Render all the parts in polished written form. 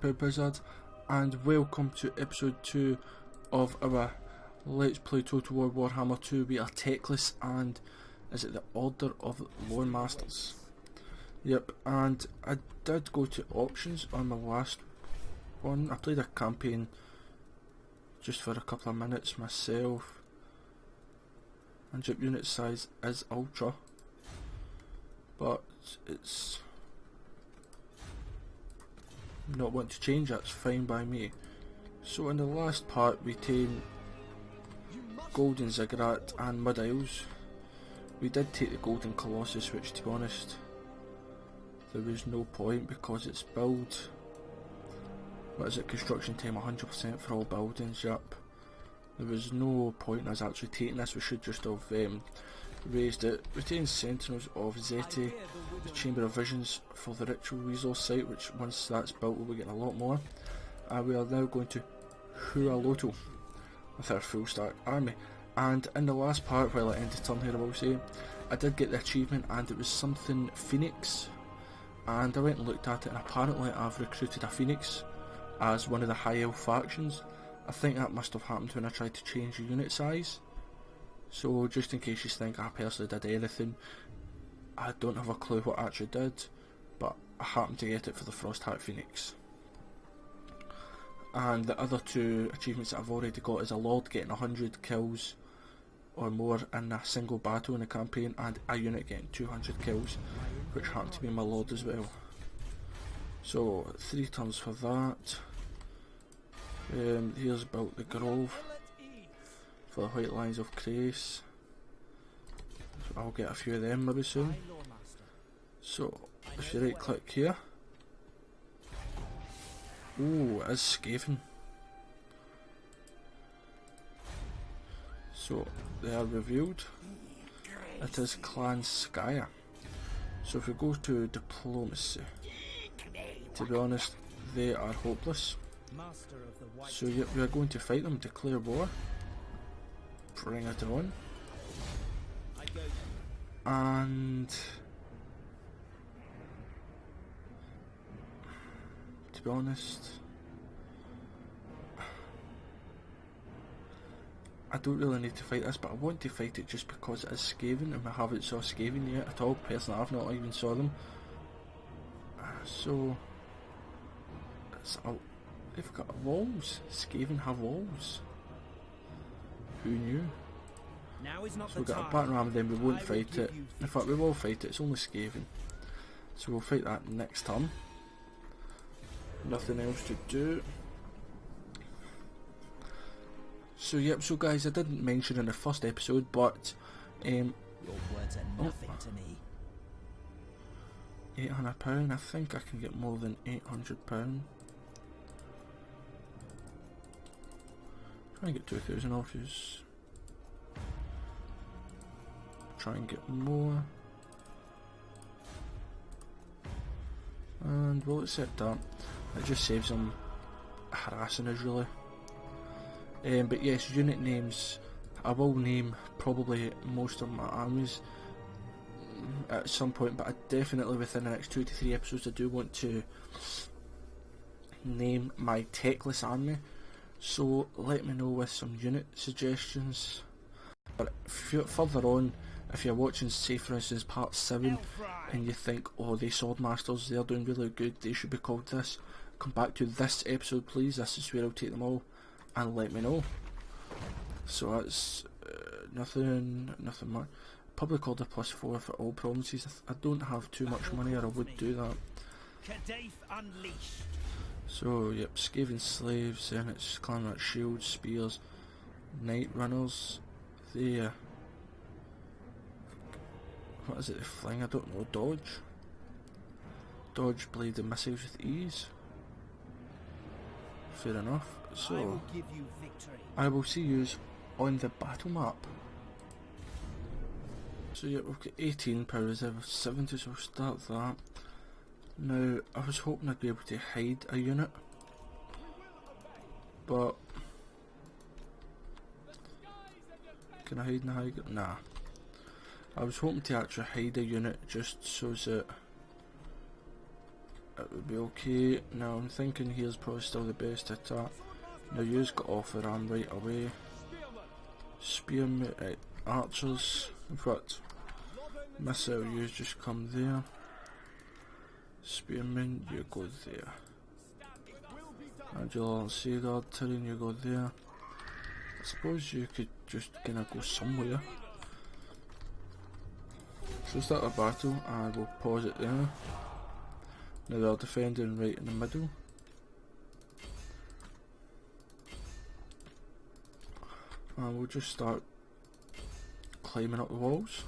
ProudPidgezard, and welcome to episode 2 of our Let's Play Total War Warhammer 2. We are Teclis, and is it the Order of Lore Masters? Yep, and I did go to options on my last one. I played a campaign just for a couple of minutes myself, and ship unit size is ultra, but it's not want to change. That's fine by me. So in the last part we tamed Golden Ziggurat and Mud Isles. We did take the Golden Colossus, which to be honest there was no point because it's build, what is it, construction time 100% for all buildings. Yep, there was no point in us actually taking this. We should just have raised it. Retained Sentinels of Zeti, the Chamber of Visions for the Ritual Resource site, which once that's built we'll be getting a lot more. And we are now going to Hualoto with our full stack army. And in the last part, while I ended turn here I will say, I did get the achievement and it was something Phoenix, and I went and looked at it, and apparently I've recruited a Phoenix as one of the high elf factions. I think that must have happened when I tried to change the unit size. So just in case you think I personally did anything, I don't have a clue what I actually did, but I happened to get it for the Frosthat Phoenix. And the other two achievements that I've already got is a Lord getting 100 kills or more in a single battle in the campaign, and a unit getting 200 kills, which happened to be my Lord as well. So 3 turns for that. Here's about the Grove for the White Lions of Crace. So I'll get a few of them maybe soon. So if you right click here, ooh, it is Skaven. So they are revealed. It is Clan Skya. So if we go to diplomacy, to be honest they are hopeless. So yep, we are going to fight them, declare war. Bring it on. And to be honest, I don't really need to fight this, but I want to fight it just because it is Skaven and we haven't saw Skaven yet at all. Personally, I've not even saw them. So it's they've got walls. Skaven have walls. Who knew? Now is not so we've got a battering ram, then we won't fight it. In fact, we will fight it, it's only Skaven. So we'll fight that next turn. Nothing else to do. So yep, so guys, I didn't mention in the first episode, but your words are nothing to me. £800, I think I can get more than £800. Try and get 2,000 offers. Try and get more. And we'll accept that. It just saves them harassing us really. But yes, unit names. I will name probably most of my armies at some point, but I definitely within the next 2 to 3 episodes I do want to name my Teclis army. So let me know with some unit suggestions. But further on, if you're watching, say for instance part 7 and you think, oh, they Swordmasters, they're doing really good, they should be called this, come back to this episode please. This is where I'll take them all and let me know. So that's nothing much. Public order +4 for all provinces. I don't have too much money, or I would do that. So yep, Skaven slaves, then it's clan rat shields, spears, night runners. They what is it, the fling? I don't know. Dodge blade and missiles with ease. Fair enough. So I will see you on the battle map. So yeah, we've got 18 power reserve 70, so we'll start that. Now I was hoping I'd be able to hide a unit, but can I hide in the high ground? Nah. I was hoping to actually hide a unit just so that it would be okay. Now I'm thinking here's probably still the best attack. Now you's got off the ram right away. Spearmen, right, archers, in fact, missile, you just come there. Spearmen, you go there. And you'll see the artillery, you go there. I suppose you could just kinda go somewhere. So start a battle and we'll pause it there. Now they're defending right in the middle. And we'll just start climbing up the walls.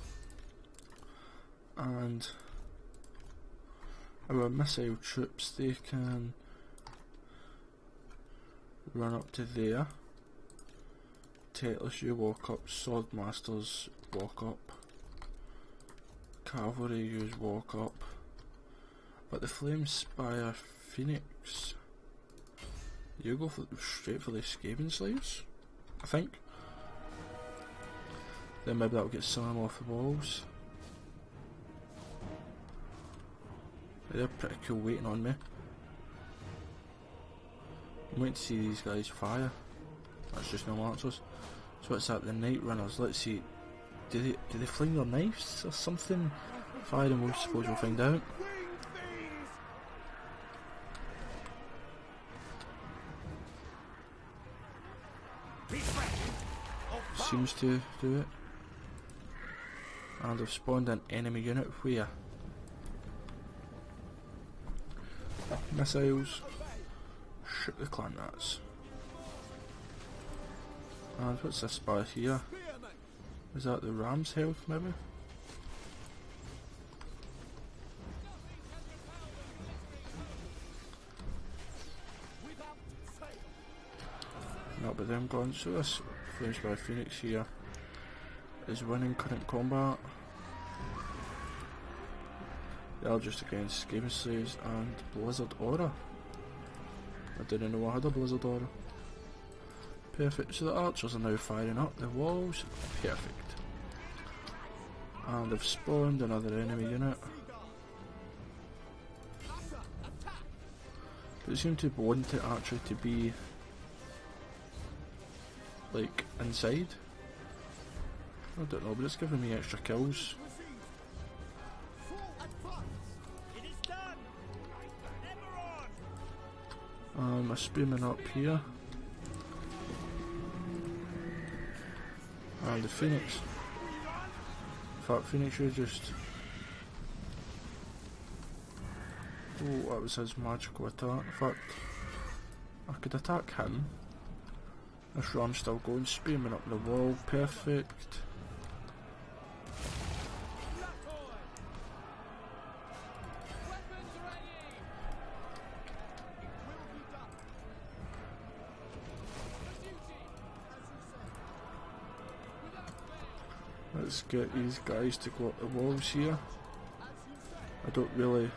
And our missile troops, they can run up to there. Teclis, you walk up. Sword masters, walk up. Cavalry, you walk up. But the flame spire phoenix, you go straight for the Skaven slaves, I think. Then maybe that'll get some of them off the walls. They're pretty cool waiting on me. I'm waiting to see these guys fire. That's just no lancers. So it's at the night runners. Let's see. Do they fling their knives or something? Fire them, we suppose we'll find out. Seems to do it. And I've spawned an enemy unit where? Missiles. Shoot the clan rats. And what's this bar here? Is that the ram's health maybe? Not with them gone. So this Flames by Phoenix here is winning current combat. They are just against Skaven slaves and Blizzard Aura. I didn't know I had a Blizzard Aura. Perfect, so the archers are now firing up the walls. Perfect. And they've spawned another enemy unit. But they seem to want it actually to be like inside. I don't know, but it's giving me extra kills. A spearman up here. And the Phoenix. In fact, Phoenix, you just... Oh, that was his magical attack. In fact, I could attack him. This ram's still going. Spearman up the wall. Perfect. Let's get these guys to go up the walls here. I don't really...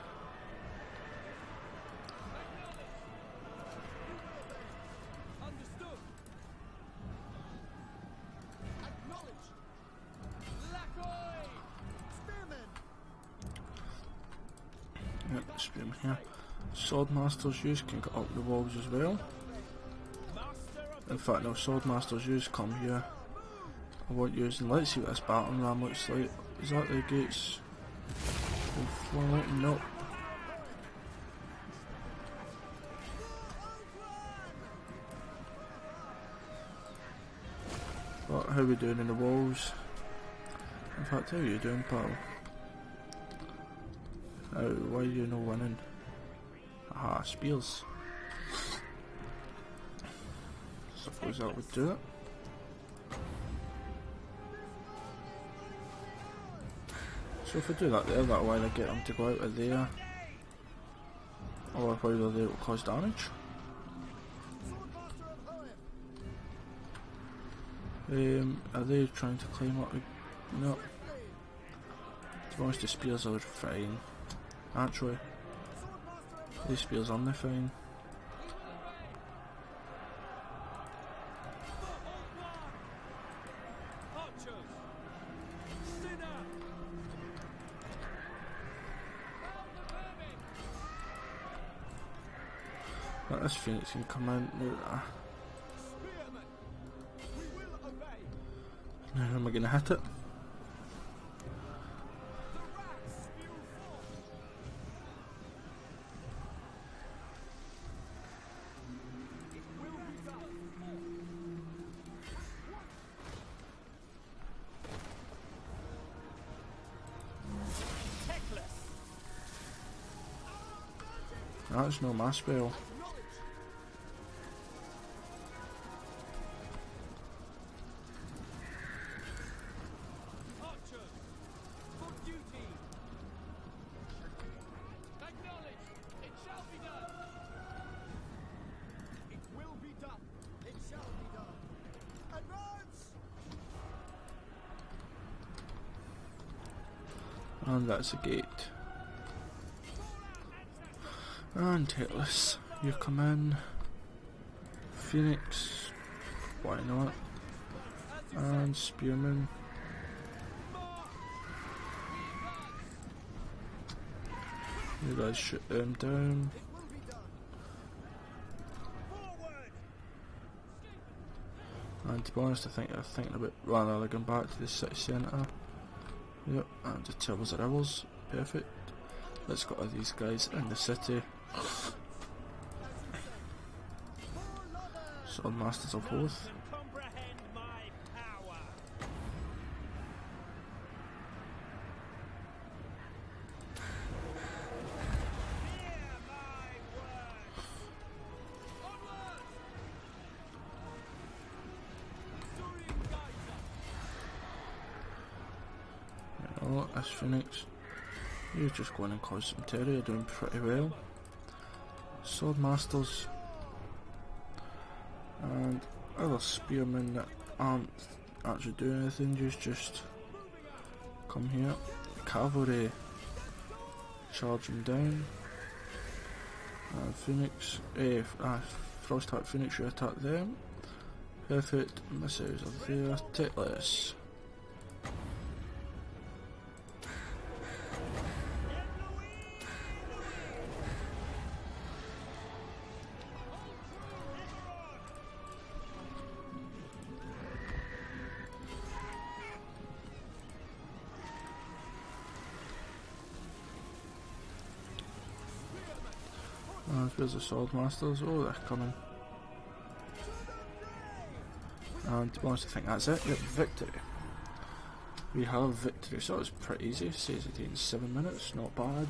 Yep, spearman here. Swordmasters use can get up the walls as well. In fact, no, Swordmasters use come here. I want using. Let's see what this battering ram looks like. Is that the gates? Nope. But how are we doing in the walls? In fact, how are you doing, pal? Why are you not winning? Aha, spears. Suppose that would do it. So if I do that there, that'll either get them to go out of there, or while they're there it'll cause damage. Are they trying to climb up? No. To be honest, the spears are fine. Actually, these spears aren't fine. But this Phoenix can come in now. Now am I going to hit it? That's no my spell. And that's a gate. And Teclis, you come in. Phoenix, why not? And Spearman. You guys shoot them down. And to be honest, I think they're thinking about rather going back to the city centre. Yep, and the Elves are Elves. Perfect. Let's go to these guys in the city. Sword Masters of Oath. This Phoenix, you're just going and cause some terror, you're doing pretty well. Sword Masters and other spearmen that aren't actually doing anything, just come here. Cavalry, charge them down. And Phoenix, Frostheart Phoenix, you attack them. Perfect, missiles are there. Teclis. There's the Sword Masters. Oh, they're coming. And to be honest, I think that's it. Yep, victory. We have victory, so it's pretty easy. Says it takes 7 minutes, not bad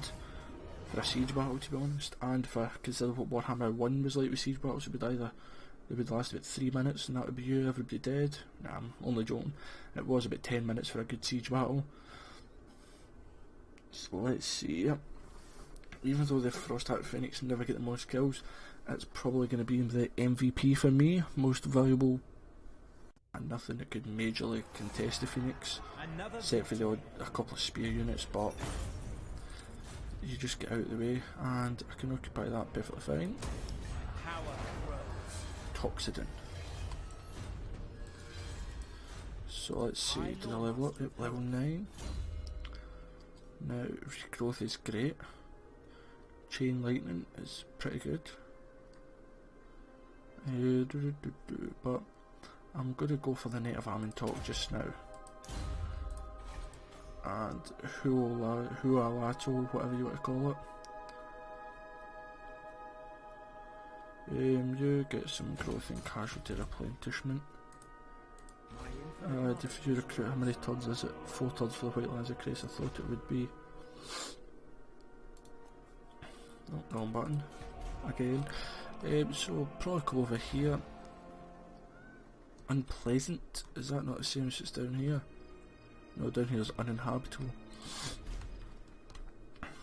for a siege battle, to be honest. And for consider what Warhammer 1 was like with siege battles, it would last about 3 minutes, and that would be you, everybody dead. Nah, I'm only joking. It was about 10 minutes for a good siege battle. So let's see. Yep. Even though the Frostheart Phoenix never get the most kills, it's probably going to be the MVP for me, most valuable, and nothing that could majorly contest the Phoenix, except for a couple of spear units, but you just get out of the way, and I can occupy that perfectly fine. Toxidin. So let's see, did I level up? Yep, level 9. Now, regrowth is great. Chain lightning is pretty good. But I'm going to go for the native arming talk just now. And Hualato, whatever you want to call it. You get some growth in casualty replenishment. If you recruit, how many turns is it? 4 turns for the White Lands of Grace, I thought it would be. Oh, wrong button. Again. So probably come over here. Unpleasant. Is that not the same as it's down here? No, down here is uninhabitable.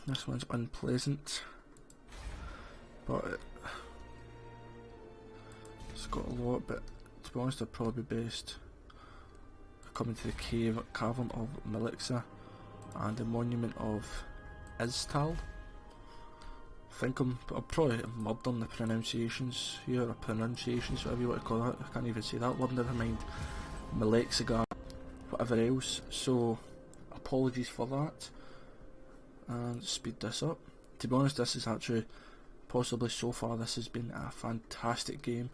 This one's unpleasant. But it's got a lot, but to be honest, I'd probably be best coming to the cavern of Melixa and the monument of Istal. I think I'm probably mubbed on the pronunciations here, or pronunciations, whatever you want to call that. I can't even say that word, never mind Melixa, whatever else. So apologies for that, and speed this up. To be honest, this is actually possibly. So far this has been a fantastic game.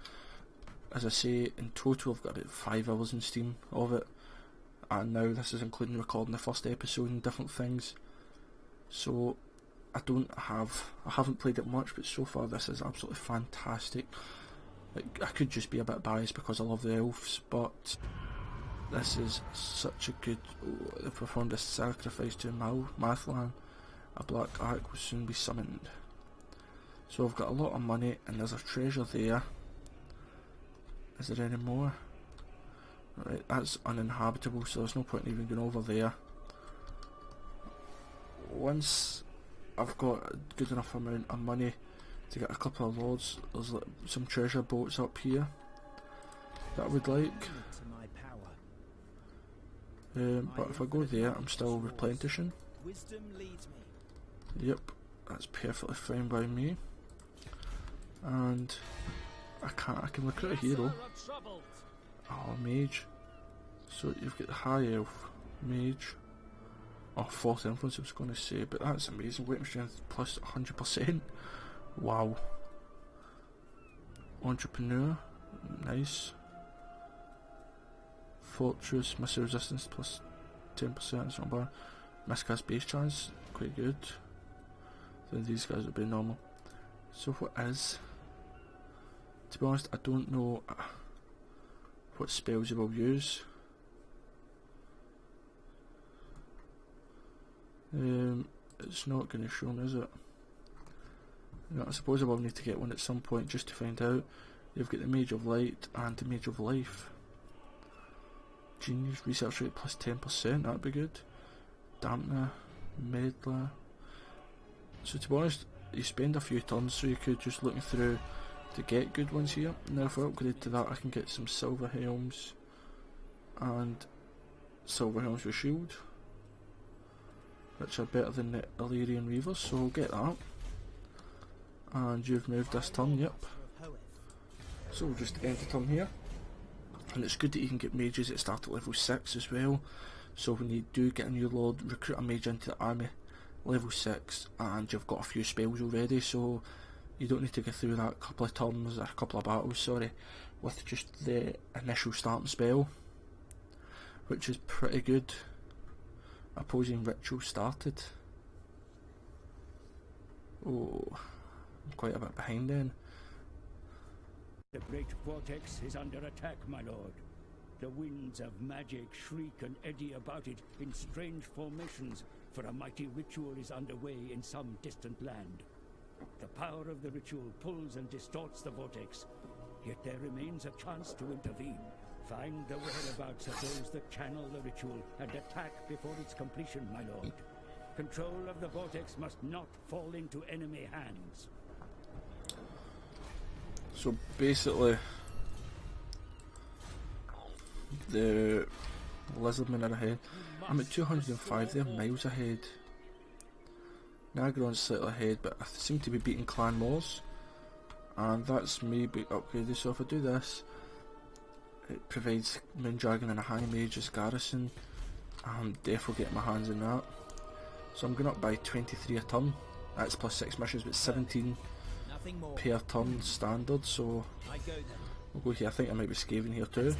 As I say, in total I've got about 5 hours in Steam of it, and now this is including recording the first episode and different things. So I haven't played it much, but so far this is absolutely fantastic. Like, I could just be a bit biased because I love the elves, but this is such a good... They performed a sacrifice to Mathlan. A black ark will soon be summoned. So I've got a lot of money and there's a treasure there. Is there any more? Right, that's uninhabitable, so there's no point in even going over there. Once I've got a good enough amount of money to get a couple of lords, there's like some treasure boats up here that I would like. But if I go there, I'm still replenishing. Yep, that's perfectly fine by me. And I can recruit a hero. Oh, mage. So you've got the high elf, mage. Oh, 4th influence I was going to say, but that's amazing. Weight and strength plus 100%. Wow. Entrepreneur, nice. Fortress, missile resistance plus 10%, it's not bad. Miscast base chance, quite good. Then these guys would be normal. So what is... To be honest, I don't know what spells you will use. It's not going to show me, is it? No, I suppose I will need to get one at some point just to find out. You've got the Mage of Light and the Mage of Life. Genius, research rate plus 10%, that'd be good. Dampener, Meddler. So to be honest, you spend a few turns, so you could just looking through to get good ones here. Now if I upgrade to that, I can get some silver helms and silver helms with shield, which are better than the Illyrian Reavers, so I'll get that. And you've moved this turn, yep. So we'll just end the turn here. And it's good that you can get mages that start at level 6 as well. So when you do get a new lord, recruit a mage into the army, level 6, and you've got a few spells already, so you don't need to go through that couple of turns, or a couple of battles, sorry, with just the initial starting spell, which is pretty good. Opposing ritual started. Oh, I'm quite a bit behind then. The great vortex is under attack, my lord. The winds of magic shriek and eddy about it in strange formations, for a mighty ritual is underway in some distant land. The power of the ritual pulls and distorts the vortex, yet there remains a chance to intervene. Find the whereabouts of those that channel the ritual and attack before its completion, my lord. Control of the vortex must not fall into enemy hands. So basically, the lizardmen are ahead. I'm at 205, they're miles ahead. Nagron's slightly ahead, but I seem to be beating Clan Moors, and that's me upgraded. So if I do this, it provides Moondragon and a High Mage as garrison. I'm definitely getting my hands on that. So I'm going up by 23 a turn. That's plus 6 missions, but 17 per turn standard. So we'll go here. I think I might be Skaven here too.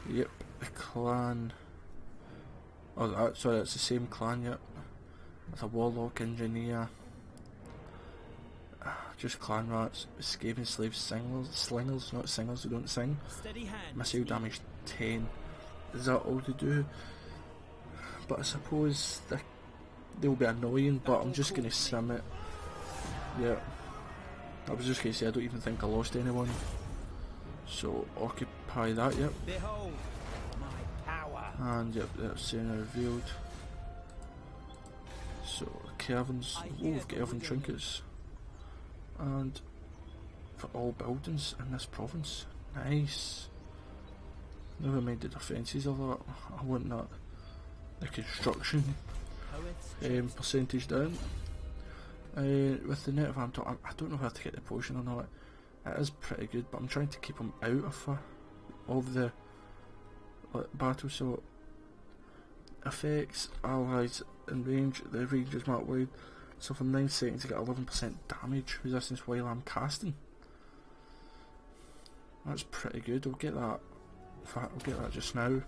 Yep, the clan. Oh, sorry, it's the same clan. Yep, with a warlock, engineer. Just clan rats, Skaven slaves, slingers, not singers who don't sing. Missile damage 10. Is that all to do? But I suppose they'll be annoying, but I'm just going to sim it. Yeah. I was just going to say I don't even think I lost anyone. So occupy that, yep. Behold my power. And yep, that's saying revealed. So caverns. Oh, we've got elven trinkets. And for all buildings in this province. Nice. Never mind the defences of that. I want that. The construction percentage down. With the net of I don't know how to get the potion or not. It is pretty good, but I'm trying to keep them out of the battle. So effects, allies in range. The range is marked wide. So for 9 seconds I get 11% damage resistance while I'm casting. That's pretty good. I'll get that. In fact, I'll get that just now.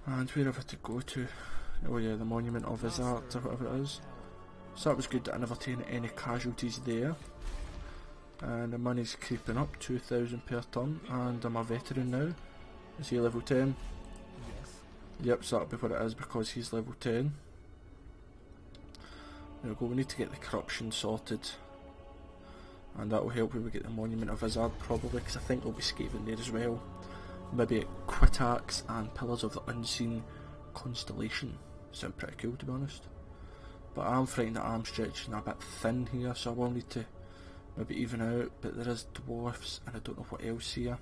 And wherever to go to. Oh yeah, the Monument of Izard or whatever it is. So that was good that I never taken any casualties there. And the money's creeping up, 2,000 per turn, and I'm a veteran now. Is he level 10? Yes. Yep, so that'll be what it is because he's level 10. There we go, we need to get the corruption sorted. And that will help when we get the Monument of Izard probably, because I think there'll be Skaven there as well. Maybe Quitax and Pillars of the Unseen Constellation. Sound pretty cool to be honest. But I'm frightened that I'm stretching a bit thin here, so I will need to maybe even out. But there is dwarfs and I don't know what else here.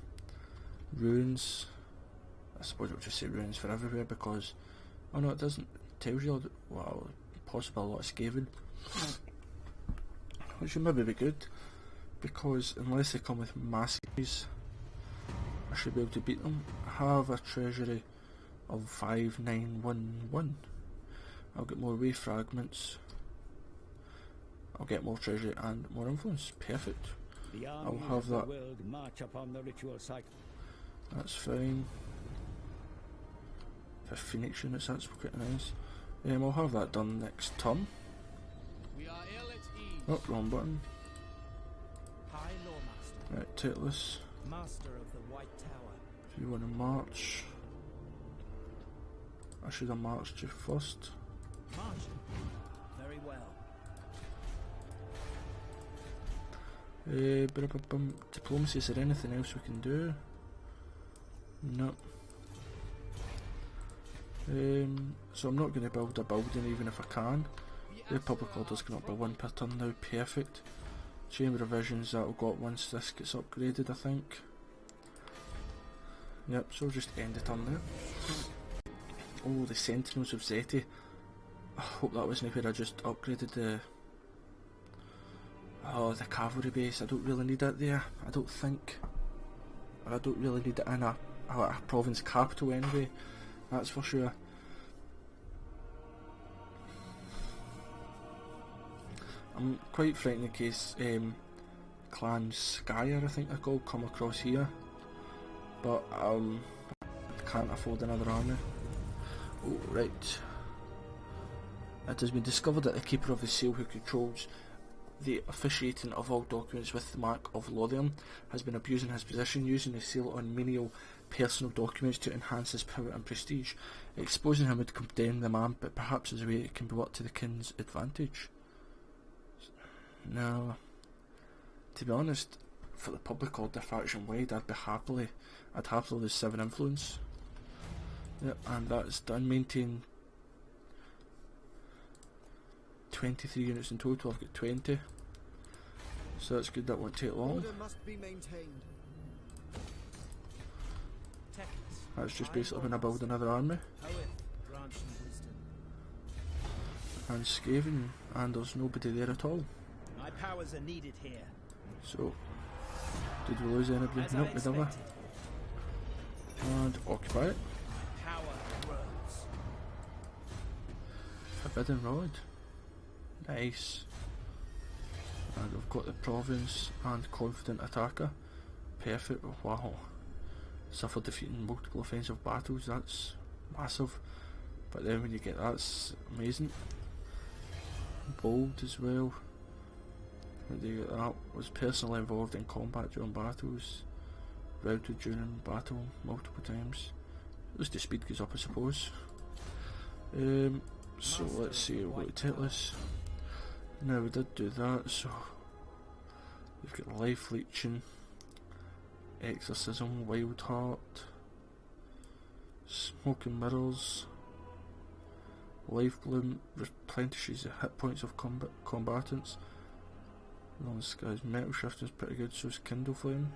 Runes. I suppose it'll just say runes for everywhere because... Oh no, it doesn't. It tells you, well, possibly a lot of Skaven. Which should maybe be good. Because unless they come with masses, I should be able to beat them. I have a treasury of 5911. I'll get more wave fragments. I'll get more treasury and more influence. Perfect. I'll have that. March upon the ritual site. That's fine. For Phoenix units, that's quite nice. I'll have that done next turn. We are ill at ease. Oh, wrong button. High Lawmaster. Right, Teclis. Master of the White Tower. If you want to march, I should have marched you first. March. Very well. Diplomacy, is there anything else we can do? No. So I'm not going to build a building even if I can. The public order's going up by 1 per turn now, perfect. Chamber of Visions, that'll go up once this gets upgraded I think. Yep, so we'll just end the turn there. Oh, the Sentinels of Zeti. I hope that wasn't where I just upgraded the... Oh, the cavalry base. I don't really need it there, I don't think. Or I don't really need it in a province capital anyway, that's for sure. I'm quite frightened in case Clan Skyer, I think they're called, come across here. But I can't afford another army. Oh, right. It has been discovered that the Keeper of the Seal, who controls the officiating of all documents with the mark of Lothian, has been abusing his position, using the seal on menial personal documents to enhance his power and prestige. Exposing him would condemn the man, but perhaps as a way it can be worked to the king's advantage. No, to be honest, for the public order faction wide, I'd happily lose 7 influence. Yep, and that's done. Maintain 23 units in total. I've got 20, so that's good. That won't take long. Order must be maintained. Teclis. That's just basically when I build another army. Grant some wisdom. And Skaven, and there's nobody there at all. My powers are needed here. So, did we lose anybody? As I Nope, we didn't. expected. And occupy it. Power grows. Forbidden Rod. Nice. And we've got the province and confident attacker. Perfect. Wow. Suffered defeat in multiple offensive battles. That's massive. But then when you get that's amazing. Bold as well. When do you get that? Was personally involved in combat during battles. Routed during battle multiple times. At least the speed goes up, I suppose. So let's see, we'll go to Teclis. Now we did do that, so we've got life leeching, exorcism, wild heart, smoking mirrors, life bloom replenishes the hit points of combatants. This guy's metal shift is pretty good, so is kindle flame.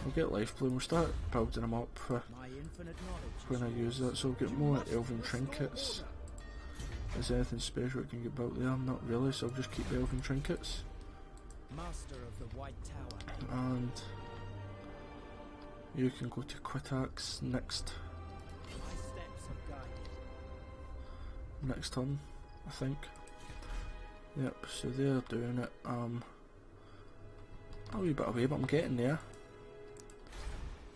We'll get life bloom, we'll start building them up for when I use that. So we'll get more elven trinkets. Is there anything special it can get built there? Not really, so I'll just keep the elven trinkets. Master of the White Tower. And you can go to Quitax next My steps have guided. next turn, I think. Yep, so they're doing it. A wee bit away, but I'm getting there.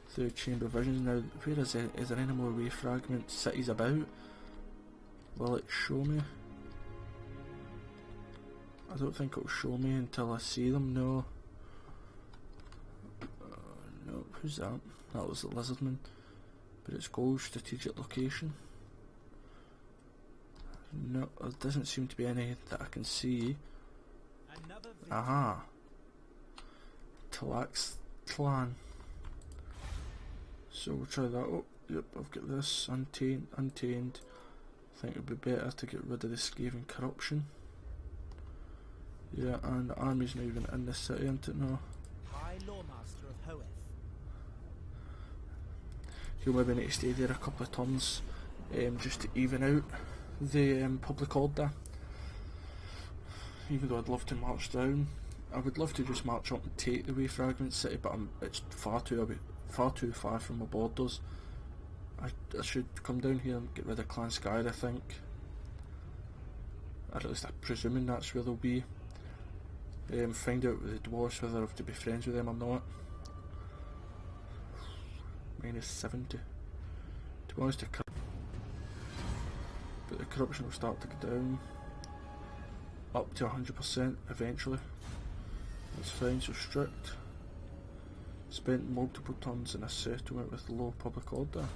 Through chamber visions now. Where is it? Is there any more wave fragment cities about? Will it show me? I don't think it'll show me until I see them. No. No, who's that? That was the lizardman. But it's gold strategic location. No, there doesn't seem to be any that I can see. Aha. Tlax clan. So we'll try that. Oh, yep, I've got this. Untamed. I think it would be better to get rid of the Skaven corruption. Yeah, and the army's not even in the city, isn't it? No. High Lawmaster of Hoeth. He'll maybe need to stay there a couple of turns, just to even out the public order. Even though I'd love to march down, I would love to just march up and take the Way Fragment City, but it's far too far from my borders. I should come down here and get rid of Clan Skyr, I think. Or at least I'm presuming that's where they'll be. Find out with the dwarves whether I have to be friends with them or not. -70. To be honest, but the corruption will start to go down up to 100% eventually. That's fine, so strict. Spent multiple turns in a settlement with low public order.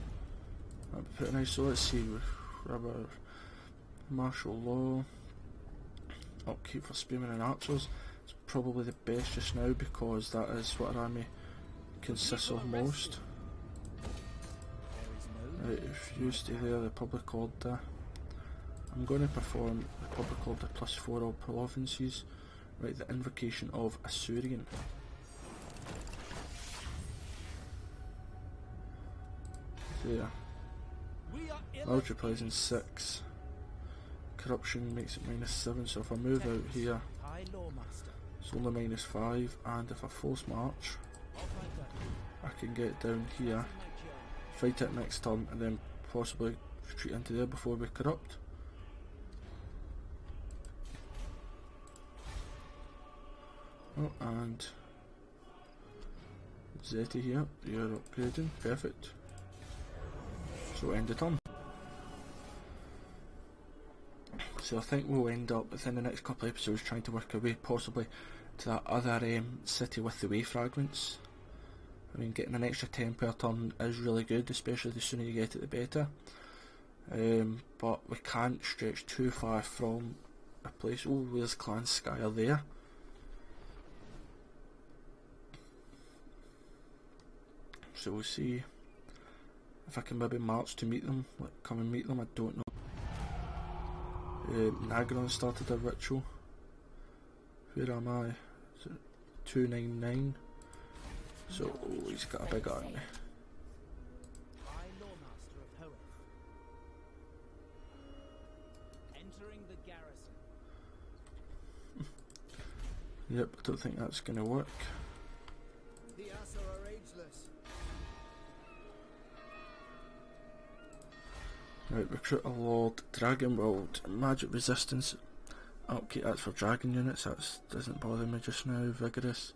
That'd be pretty nice. So let's see, rubber, martial law, upkeep for spearmen and archers. It's probably the best just now because that is what our army consists of most. Right, if you stay there, the public order. I'm going to perform the public order +4 all provinces. Right, the invocation of Assyrian. There. Multiplies in 6. Corruption makes it -7, so if I move out here, it's only -5, and if I force march, I can get down here, fight it next turn, and then possibly retreat into there before we corrupt. Oh, and Zeti here, you're upgrading, perfect. So end the turn. So I think we'll end up within the next couple of episodes trying to work our way possibly to that other city with the way fragments. I mean, getting an extra 10 per turn is really good, especially the sooner you get it the better. But we can't stretch too far from a place. Oh, there's Clan Skyr there. So we'll see if I can maybe march to meet them, like come and meet them, I don't know. Nagron started a ritual. Where am I? Is it 299? So, oh, he's got a big army. High Lawmaster of Hoeth. Entering the garrison. Yep, I don't think that's going to work. The Asa are ageless. Right, recruit a Lord, Dragon World, Magic Resistance. Okay, that's for Dragon units, that doesn't bother me just now. Vigorous,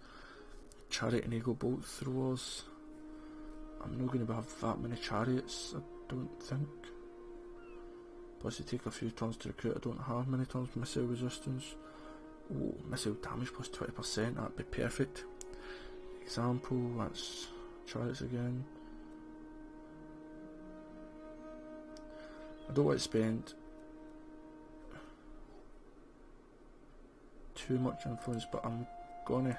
Chariot and Eagle Bolt Throwers. I'm not going to have that many chariots, I don't think. Plus they take a few turns to recruit, I don't have many turns. Missile Resistance. Oh, missile damage plus 20%, that'd be perfect. Example, that's chariots again. I don't want to spend too much influence, but I'm gonna,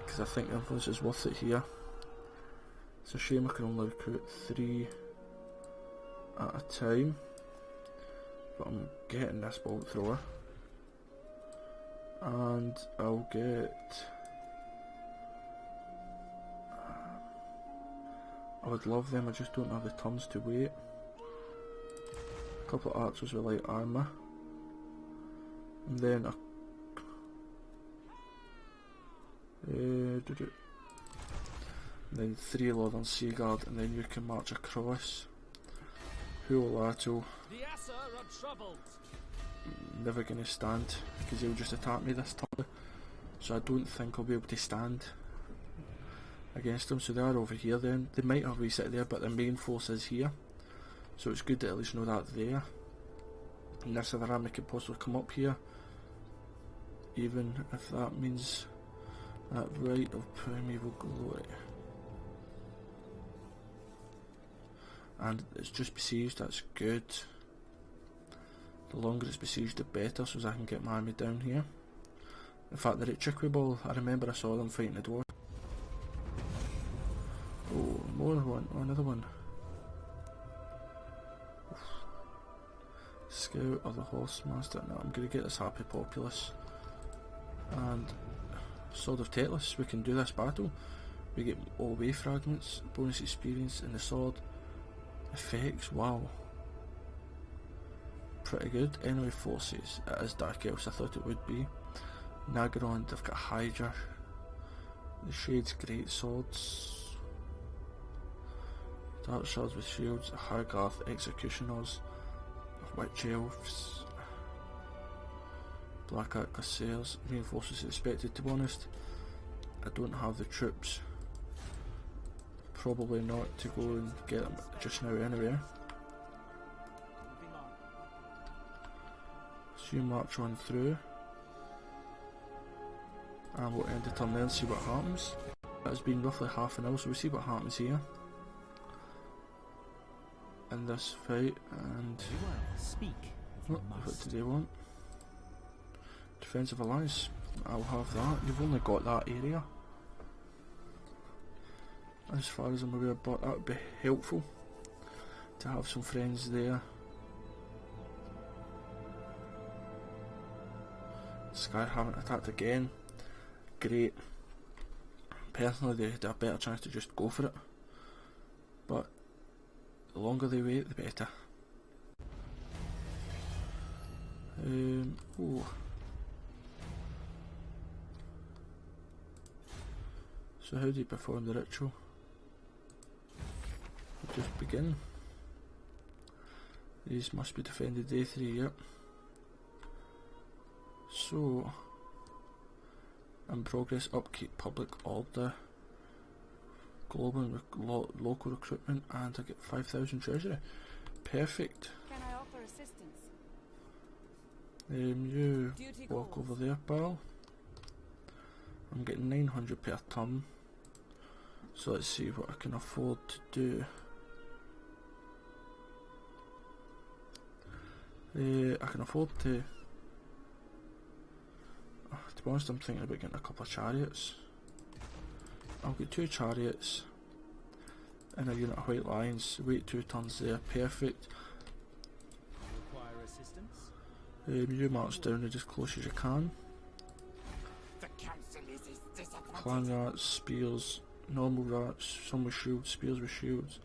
because I think influence is worth it here. It's a shame I can only recruit 3 at a time, but I'm getting this bolt thrower, and I'll get, I would love them, I just don't have the turns to wait. A couple of archers with light armour. And then and then 3 Northern Sea Guard, and then you can march across. Huolato. The Asa are troubled. never going to stand because they'll just attack me this turn. So I don't think I'll be able to stand against them. So they are over here then. They might have reset there, but their main force is here. So it's good to at least know that there. And this other army could possibly come up here, even if that means that right of primeval glory. And it's just besieged, that's good. The longer it's besieged the better, so as I can get my army down here. In fact, they're at Chicory Ball. I remember I saw them fighting the dwarf. Oh, more one. Oh, another one. Oof. Scout of the Horsemaster. Now I'm going to get this happy populace. And Sword of Teclis. We can do this battle. We get all way fragments, bonus experience, and the sword effects. Wow. Pretty good. Enemy forces. It is Dark Elves, I thought it would be. Nagaron, they've got Hydra. The Shades, Great Swords. Dark Swords with Shields. Hargarth, Executioners. Witch Elves. Black Ark Corsairs. Reinforcements expected, to be honest. I don't have the troops. Probably not to go and get them just now anyway. So you march on through. And we'll end the turn there and see what happens. It has been roughly half an hour, so we'll see what happens here in this fight. And what do they want? Defensive alliance. I'll have that. You've only got that area as far as I'm aware, but that would be helpful to have some friends there. Sky haven't attacked again. Great. Personally, they had a better chance to just go for it, but the longer they wait, the better. Oh. So how do you perform the ritual? We'll just begin. These must be defended day 3, yep. So, in progress, upkeep, public order, global and local recruitment, and I get 5,000 treasury. Perfect. Can I offer assistance? You Duty walk calls. over there, pal. I'm getting 900 per turn. So let's see what I can afford to do. I can afford to... To be honest, I'm thinking about getting a couple of chariots. I'll get 2 chariots and a unit of white lions. Wait 2 turns there. Perfect. Require assistance? You march down as close as you can. Clan rats, spears, normal rats, some with shields, spears with shields.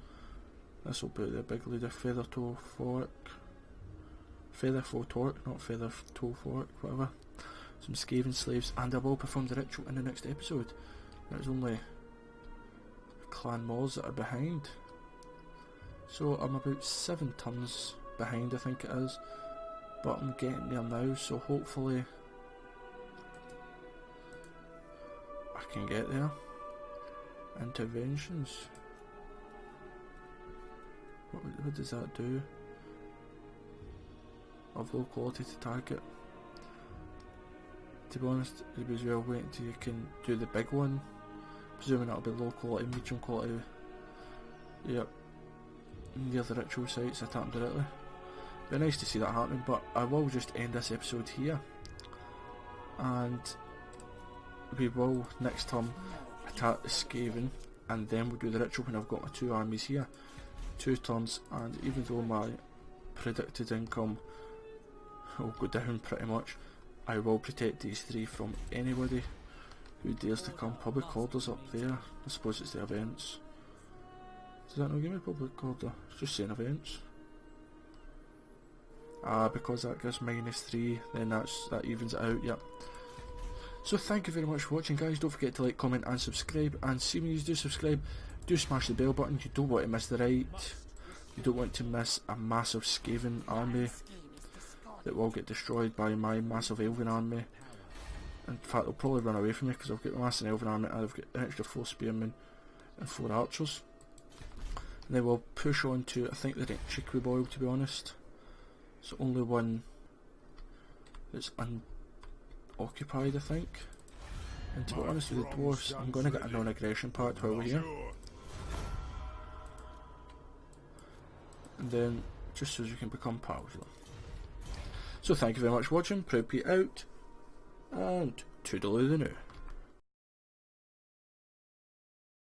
This will put the big leader, feather toe fork. Feather foe torque, not feather toe fork, whatever. Some Skaven slaves, and I will perform the ritual in the next episode. There's only clan mods that are behind. So I'm about 7 turns behind, I think it is. But I'm getting there now, so hopefully I can get there. Interventions. What does that do? Of low quality to target. To be honest, it was well waiting until you can do the big one. Presuming that'll be low quality, medium quality. Yep. Near the ritual sites, attack them directly. Be nice to see that happening, but I will just end this episode here. And we will next time attack the Skaven, and then we'll do the ritual when I've got my 2 armies here. 2 turns, and even though my predicted income will go down pretty much, I will protect these 3 from anybody who dares to come. Public orders up there. I suppose it's the events. Does that not give me public order? It's just saying events. Because that gives -3, then that evens it out, yep. So thank you very much for watching, guys. Don't forget to like, comment and subscribe, and see when you do subscribe, do smash the bell button. You don't want to miss the raid. You don't want to miss a massive Skaven army. that will get destroyed by my massive elven army. In fact, they'll probably run away from me because I've got a massive elven army and I've got an extra 4 spearmen and 4 archers. And then we'll push on to, I think, the Chicory Boil, to be honest. It's the only one that's unoccupied, I think. And to be honest with the dwarves, I'm going to get a non-aggression pact while we're here. And then, just so as we can become pals with them. So thank you very much for watching, ProudPidgezard out, and toodaloo the new.